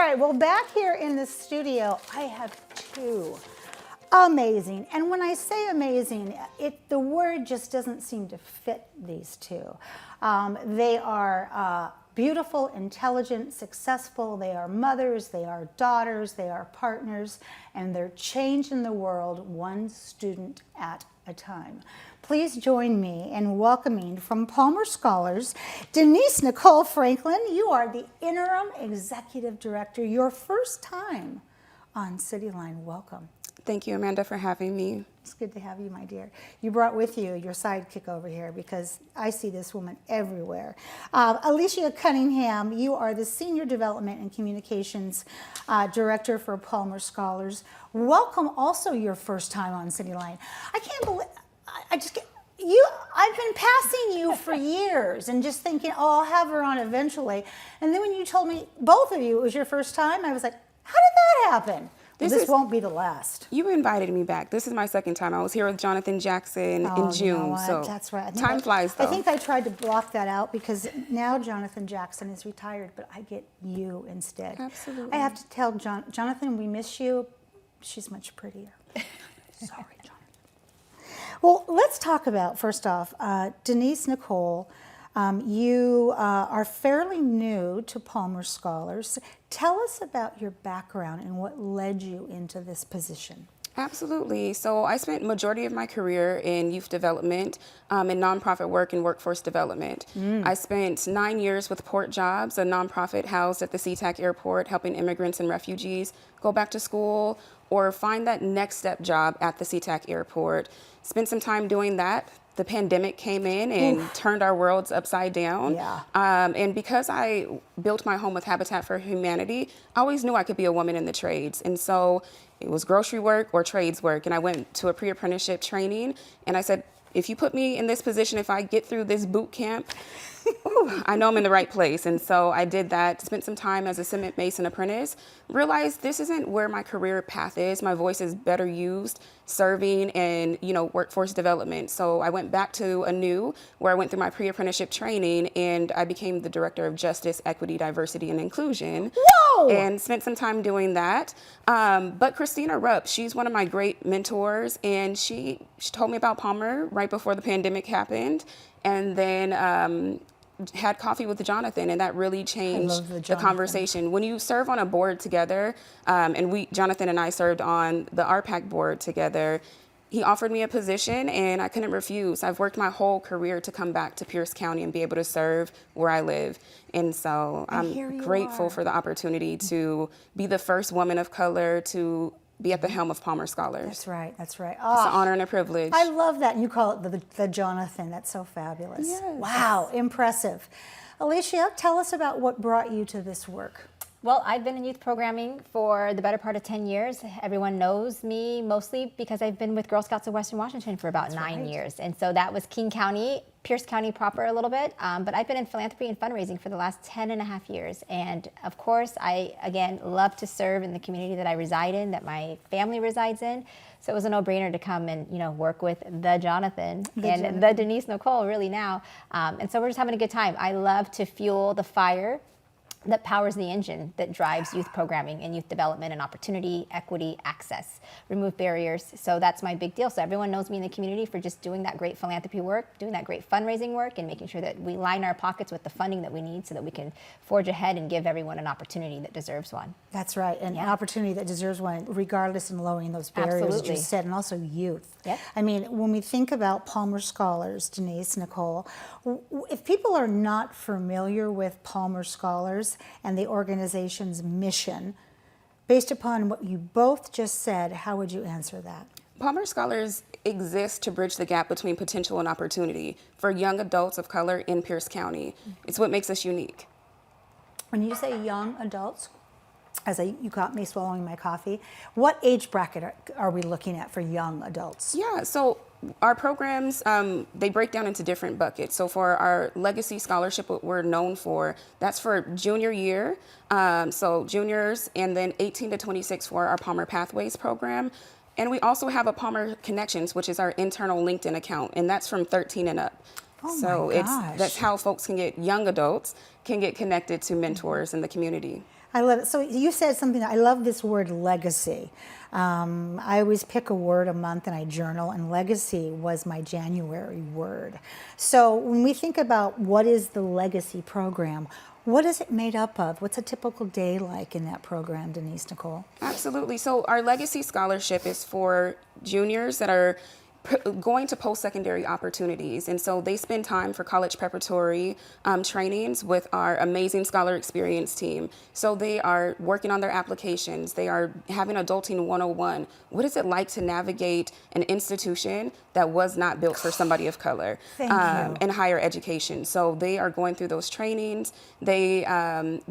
right, well, back here in the studio, I have two amazing, and when I say amazing, the word just doesn't seem to fit these two. They are beautiful, intelligent, successful. They are mothers, they are daughters, they are partners, and they're changing the world one student at a time. Please join me in welcoming from Palmer Scholars, Denise Nicole Franklin. You are the Interim Executive Director, your first time on CityLine. Welcome. Thank you, Amanda, for having me. It's good to have you, my dear. You brought with you your sidekick over here because I see this woman everywhere. Alicia Cunningham, you are the Senior Development and Communications Director for Palmer Scholars. Welcome also your first time on CityLine. I can't believe, I've been passing you for years and just thinking, oh, I'll have her on eventually. And then when you told me, both of you, it was your first time, I was like, how did that happen? This won't be the last. You invited me back. This is my second time. I was here with Jonathan Jackson in June. You know what? So that's right. Time flies, though. I think I tried to block that out because now Jonathan Jackson is retired, but I get you instead. Absolutely. I have to tell Jonathan, we miss you. She's much prettier. Sorry, Jonathan. Well, let's talk about, first off, Denise Nicole. You are fairly new to Palmer Scholars. Tell us about your background and what led you into this position. Absolutely. So I spent majority of my career in youth development, in nonprofit work and workforce development. I spent 9 years with Port Jobs, a nonprofit housed at the SeaTac Airport, helping immigrants and refugees go back to school or find that next step job at the SeaTac Airport. Spent some time doing that. The pandemic came in and turned our worlds upside down. Yeah. And because I built my home with Habitat for Humanity, I always knew I could be a woman in the trades. And so it was grocery work or trades work. And I went to a pre-apprenticeship training and I said, if you put me in this position, if I get through this boot camp, I know I'm in the right place. And so I did that, spent some time as a cement mason apprentice, realized this isn't where my career path is. My voice is better used serving and, workforce development. So I went back to ANEW, where I went through my pre-apprenticeship training, and I became the Director of Justice, Equity, Diversity, and Inclusion. Whoa! And spent some time doing that. But Christina Rupp, she's one of my great mentors, and she told me about Palmer right before the pandemic happened. And then had coffee with Jonathan, and that really changed the conversation. When you serve on a board together, and Jonathan and I served on the RPAC board together, he offered me a position and I couldn't refuse. I've worked my whole career to come back to Pierce County and be able to serve where I live. And so I'm grateful for the opportunity to be the first woman of color to be at the helm of Palmer Scholars. That's right, that's right. It's an honor and a privilege. I love that. And you call it the Jonathan. That's so fabulous. Yes. Wow, impressive. Alicia, tell us about what brought you to this work. Well, I've been in youth programming for the better part of 10 years. Everyone knows me mostly because I've been with Girl Scouts of Western Washington for about 9 years. And so that was King County, Pierce County proper a little bit. But I've been in philanthropy and fundraising for the last 10 and a half years. And of course, I, again, love to serve in the community that I reside in, that my family resides in. So it was a no-brainer to come and, work with the Jonathan and the Denise Nicole really now. And so we're just having a good time. I love to fuel the fire that powers the engine that drives youth programming and youth development and opportunity, equity, access, remove barriers. So that's my big deal. So everyone knows me in the community for just doing that great philanthropy work, doing that great fundraising work, and making sure that we line our pockets with the funding that we need so that we can forge ahead and give everyone an opportunity that deserves one. That's right, and an opportunity that deserves one, regardless in lowering those barriers that you said, and also youth. Yep. I mean, when we think about Palmer Scholars, Denise, Nicole, if people are not familiar with Palmer Scholars and the organization's mission, based upon what you both just said, how would you answer that? Palmer Scholars exist to bridge the gap between potential and opportunity for young adults of color in Pierce County. It's what makes us unique. When you say young adults, you caught me swallowing my coffee, what age bracket are we looking at for young adults? Yeah, so our programs, they break down into different buckets. So for our legacy scholarship, what we're known for, that's for junior year, so juniors, and then 18 to 26 for our Palmer Pathways program. And we also have a Palmer Connections, which is our internal LinkedIn account, and that's from 13 and up. Oh so my gosh. that's how folks young adults can get connected to mentors in the community. I love it. So you said something, I love this word legacy. I always pick a word a month and I journal, and legacy was my January word. So when we think about what is the legacy program, what is it made up of? What's a typical day like in that program, Denise Nicole? Absolutely. So our Legacy Scholarship is for juniors that are going to post-secondary opportunities. And so they spend time for college preparatory trainings with our amazing Scholar Experience team. So they are working on their applications. They are having Adulting 101. What is it like to navigate an institution that was not built for somebody of color in higher education? So they are going through those trainings. We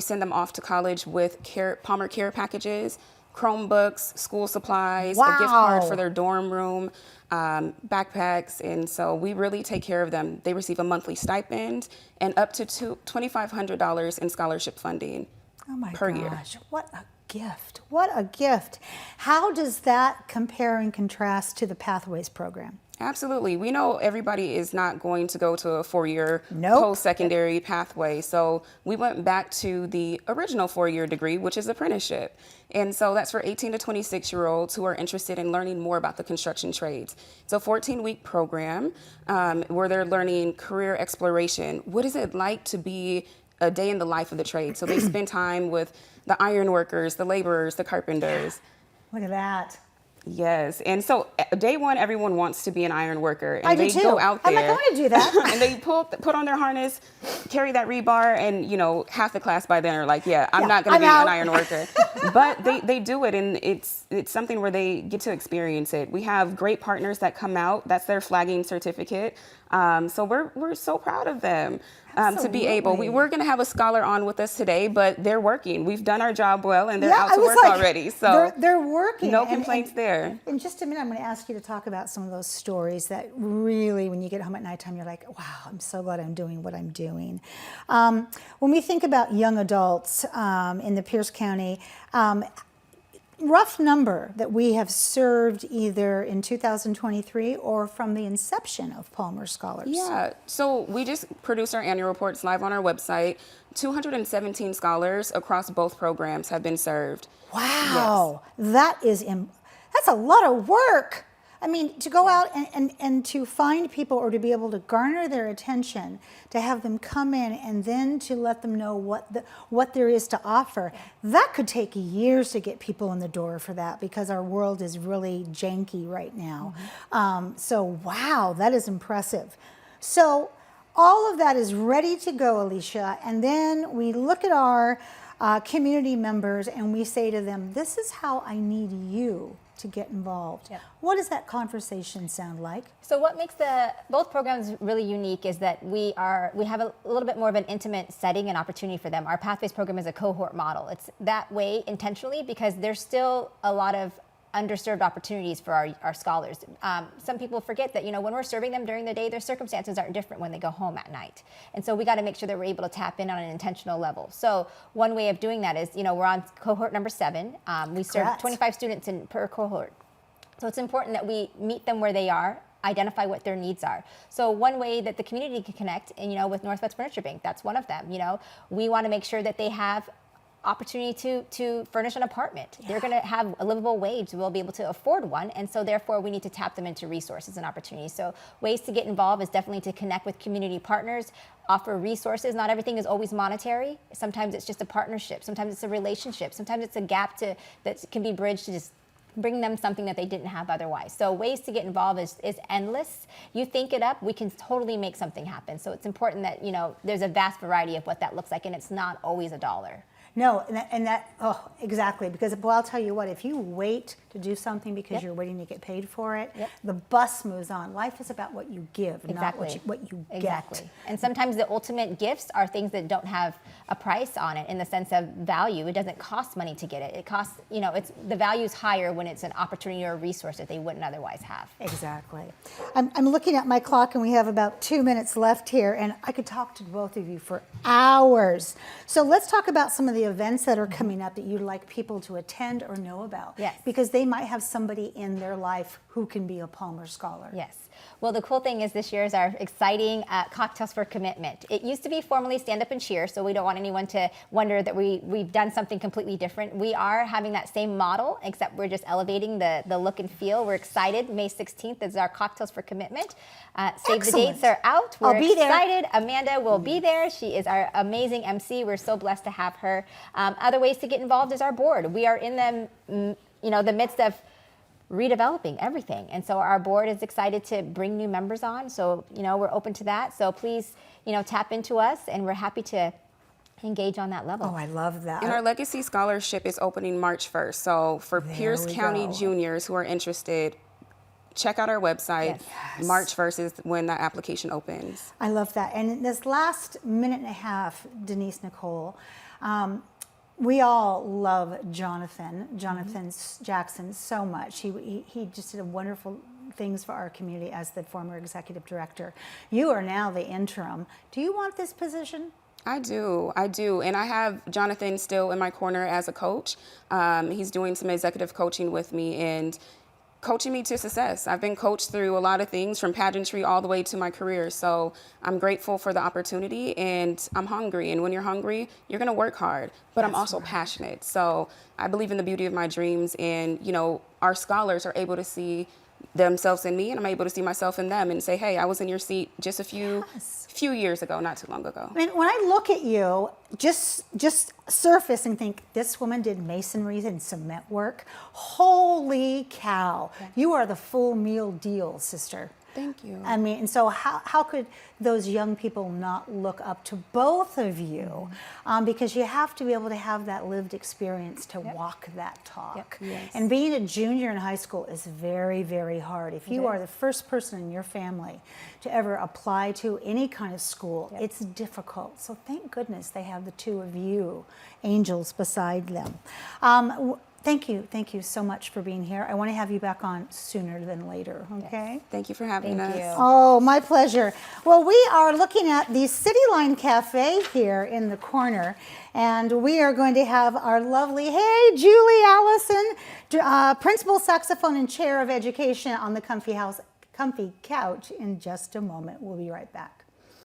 send them off to college with Palmer Care packages, Chromebooks, school supplies, a gift card for their dorm room, backpacks, and so we really take care of them. They receive a monthly stipend and up to $2,500 in scholarship funding per year. What a gift. What a gift. How does that compare and contrast to the Pathways program? Absolutely. We know everybody is not going to go to a 4-year Nope. post-secondary pathway. So we went back to the original 4-year degree, which is apprenticeship. And so that's for 18 to 26-year-olds who are interested in learning more about the construction trades. It's a 14-week program where they're learning career exploration. What is it like to be a day in the life of the trade? So they spend time with the iron workers, the laborers, the carpenters. Look at that. Yes, and so day one, everyone wants to be an iron worker, and I do they too. go out there. I'm like, I want to do that. And they put on their harness, carry that rebar, and half the class by then are like, I'm not going to be out. an iron worker. But they do it, and it's something where they get to experience it. We have great partners that come out. That's their flagging certificate. So we're so proud of them. To be able. We were going to have a scholar on with us today, but they're working. We've done our job well, and they're out to work already. So they're working. No complaints there. In just a minute, I'm going to ask you to talk about some of those stories that really, when you get home at nighttime, you're like, wow, I'm so glad I'm doing what I'm doing. When we think about young adults in the Pierce County, rough number that we have served either in 2023 or from the inception of Palmer Scholars. Yeah, so we just produced our annual reports live on our website. 217 scholars across both programs have been served. Wow, yes. That's a lot of work. I mean, to go out and to find people or to be able to garner their attention, to have them come in and then to let them know what there is to offer, that could take years to get people in the door for that, because our world is really janky right now. So wow, that is impressive. So all of that is ready to go, Alicia, and then we look at our community members and we say to them, this is how I need you to get involved. Yep. What does that conversation sound like? So what makes both programs really unique is that we have a little bit more of an intimate setting and opportunity for them. Our Pathways program is a cohort model. It's that way intentionally because there's still a lot of underserved opportunities for our scholars. Some people forget that, when we're serving them during the day, their circumstances are different when they go home at night. And so we got to make sure that we're able to tap in on an intentional level. So one way of doing that is, we're on cohort number 7. We serve 25 students per cohort. So it's important that we meet them where they are, identify what their needs are. So one way that the community can connect, and with Northwest Furniture Bank, that's one of them. We want to make sure that they have opportunity to furnish an apartment. Yeah. They're going to have a livable wage. We'll be able to afford one. And so therefore we need to tap them into resources and opportunities. So ways to get involved is definitely to connect with community partners, offer resources. Not everything is always monetary. Sometimes it's just a partnership. Sometimes it's a relationship. Sometimes it's a gap that can be bridged to just bring them something that they didn't have otherwise. So ways to get involved is endless. You think it up, we can totally make something happen. So it's important that, there's a vast variety of what that looks like, and it's not always $1. No, exactly. Because, I'll tell you what, if you wait to do something because you're waiting to get paid for it, the bus moves on. Life is about what you give, not what you get. Exactly. And sometimes the ultimate gifts are things that don't have a price on it in the sense of value. It doesn't cost money to get it. It costs, the value's higher when it's an opportunity or a resource that they wouldn't otherwise have. Exactly. I'm looking at my clock and we have about 2 minutes left here, and I could talk to both of you for hours. So let's talk about some of the the events that are coming up that you'd like people to attend or know about? Yes. Because they might have somebody in their life who can be a Palmer Scholar. Yes. Well, the cool thing is this year is our exciting Cocktails for Commitment. It used to be formerly Stand Up and Cheer, so we don't want anyone to wonder that we've done something completely different. We are having that same model, except we're just elevating the look and feel. We're excited. May 16th is our Cocktails for Commitment. Save the dates are out. We're I'll be there. excited. Amanda will be there. She is our amazing MC. We're so blessed to have her. Other ways to get involved is our board. We are in the midst of redeveloping everything. And so our board is excited to bring new members on. So, we're open to that. So please, tap into us, and we're happy to engage on that level. Oh, I love that. And our Legacy Scholarship is opening March 1st. So for Pierce we County go. juniors who are interested, check out our website. Yes. March 1st is when that application opens. I love that. And in this last minute and a half, Denise Nicole, we all love Jonathan Jackson so much. He just did wonderful things for our community as the former executive director. You are now the interim. Do you want this position? I do. And I have Jonathan still in my corner as a coach. He's doing some executive coaching with me and coaching me to success. I've been coached through a lot of things from pageantry all the way to my career. So I'm grateful for the opportunity, and I'm hungry. And when you're hungry, you're going to work hard, but I'm also passionate. So I believe in the beauty of my dreams, and, our scholars are able to see themselves in me, and I'm able to see myself in them and say, hey, I was in your seat just a few years ago, not too long ago. I mean, when I look at you, just surface and think, this woman did masonry and cement work. Holy cow. Yeah. You are the full meal deal, sister. Thank you. I mean, and so how could those young people not look up to both of you? Because you have to be able to have that lived experience to walk that talk. Yes. And being a junior in high school is very, very hard. If you are the first person in your family to ever apply to any kind of school, it's difficult. So thank goodness they have the two of you, angels, beside them. Thank you so much for being here. I want to have you back on sooner than later, okay? Yes. Thank you for having us. Thank you. Oh, my pleasure. Well, we are looking at the CityLine Cafe here in the corner, and we are going to have our lovely, hey, Julie Allison, Principal Saxophone and Chair of Education on the comfy couch in just a moment. We'll be right back.